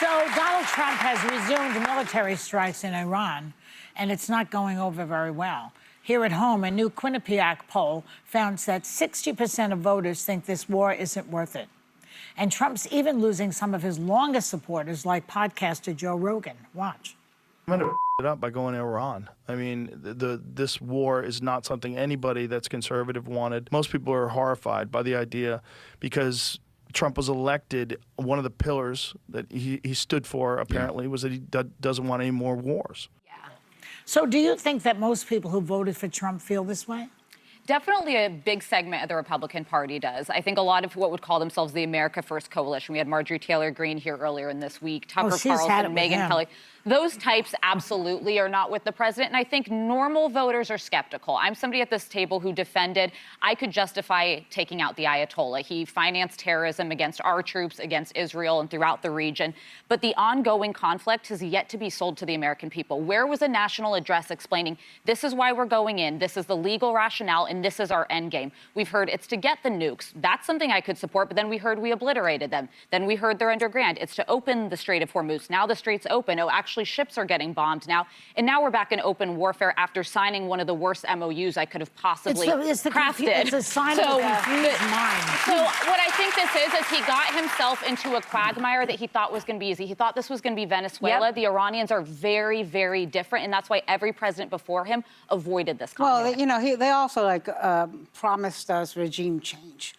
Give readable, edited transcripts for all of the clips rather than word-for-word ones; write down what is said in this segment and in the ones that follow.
So Donald Trump has resumed military strikes in Iran, and it's not going over very well. Here at home, a new Quinnipiac poll found that 60% of voters think this war isn't worth it. And Trump's even losing some of his longest supporters, like podcaster Joe Rogan. Watch. I'm going to it up by going to Iran. I mean, this war is not something anybody that's conservative wanted. Most people are horrified by the idea because Trump was elected. One of the pillars that he stood for, apparently, was that he doesn't want any more wars. Yeah. So do you think that most people who voted for Trump feel this way? Definitely a big segment of the Republican Party does. I think a lot of what would call themselves the America First Coalition. We had Marjorie Taylor Greene here earlier in this week, Tucker Carlson, Megyn Kelly. Those types absolutely are not with the president. And I think normal voters are skeptical. I'm somebody at this table who defended I could justify taking out the Ayatollah. He financed terrorism against our troops, against Israel, and throughout the region. But the ongoing conflict has yet to be sold to the American people. Where was a national address explaining this is why we're going in, this is the legal rationale, and this is our end game? We've heard it's to get the nukes. That's something I could support, but then we heard we obliterated them. Then we heard they're underground. It's to open the Strait of Hormuz. Now the strait's open. Oh, actually, ships are getting bombed now. And now we're back in open warfare after signing one of the worst MOUs I could have possibly crafted. It's a sign of the confused mind. So what I think this is he got himself into a quagmire that he thought was going to be easy. He thought this was going to be Venezuela. Yep. The Iranians are very, very different, and that's why every president before him avoided this conflict. Well, you know, they also, promised us regime change.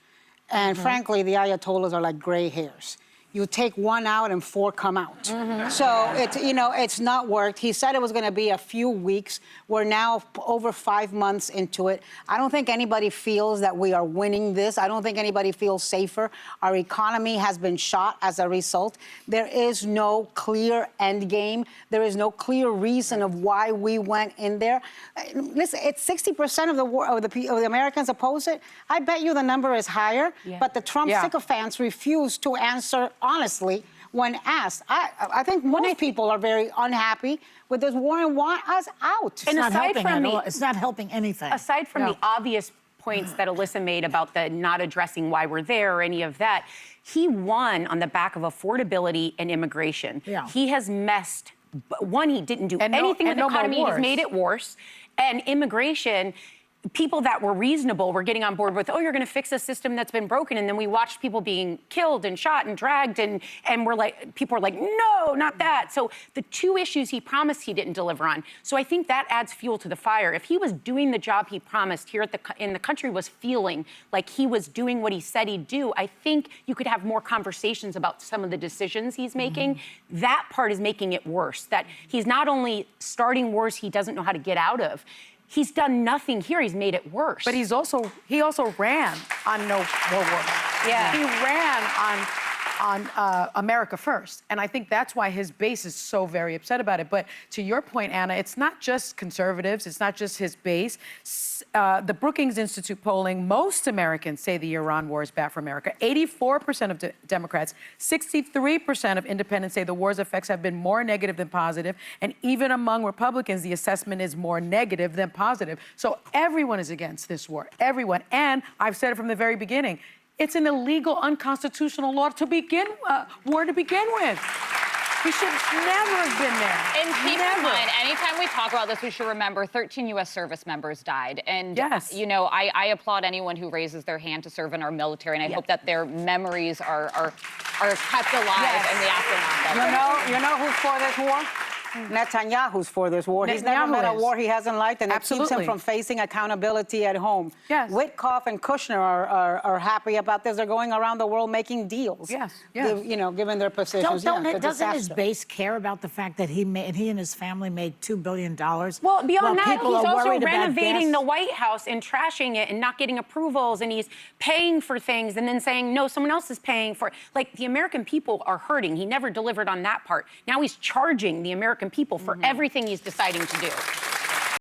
And frankly, the Ayatollahs are like gray hairs. You take one out and four come out. So it's not worked. He said it was going to be a few weeks. We're now over 5 months into it. I don't think anybody feels that we are winning this. I don't think anybody feels safer. Our economy has been shot as a result. There is no clear end game. There is no clear reason of why we went in there. Listen, it's 60% of the Americans oppose it. I bet you the number is higher. Yeah. But the Trump sycophants refuse to answer honestly when asked. I think most people are very unhappy with this war and want us out. And it's not helping anything. Aside from the obvious points that Alyssa made about the not addressing why we're there or any of that, he won on the back of affordability and immigration. Yeah. He has messed. One, he didn't do anything with the economy. He's made it worse. And immigration, people that were reasonable were getting on board with, oh, you're going to fix a system that's been broken. And then we watched people being killed and shot and dragged. And we're like, people are like, no, not that. So the two issues he promised he didn't deliver on. So I think that adds fuel to the fire. If he was doing the job he promised here in the country was feeling like he was doing what he said he'd do, I think you could have more conversations about some of the decisions he's making. That part is making it worse, that he's not only starting wars he doesn't know how to get out of, he's done nothing here. He's made it worse. But he also ran on no more war. Yeah. He ran on America First. And I think that's why his base is so very upset about it. But to your point, Anna, it's not just conservatives. It's not just his base. The Brookings Institute polling, most Americans say the Iran war is bad for America. 84% of Democrats, 63% of independents say the war's effects have been more negative than positive. And even among Republicans, the assessment is more negative than positive. So everyone is against this war, everyone. And I've said it from the very beginning, it's an illegal, unconstitutional war to begin with. We should never have been there. And keep in mind, anytime we talk about this, we should remember 13 U.S. service members died. And, you know, I applaud anyone who raises their hand to serve in our military, and I hope that their memories are kept alive in the aftermath of it. You know who's for this war? Netanyahu's for this war. He's never met a war he hasn't liked, and it keeps him from facing accountability at home. Yes. Witkoff and Kushner are happy about this. They're going around the world making deals. Yes. Given their positions. Doesn't his base care about the fact that he and his family made $2 billion? Well, beyond that, he's also renovating the White House and trashing it and not getting approvals, and he's paying for things and then saying, no, someone else is paying for it. Like, the American people are hurting. He never delivered on that part. Now he's charging the American people for everything he's deciding to do.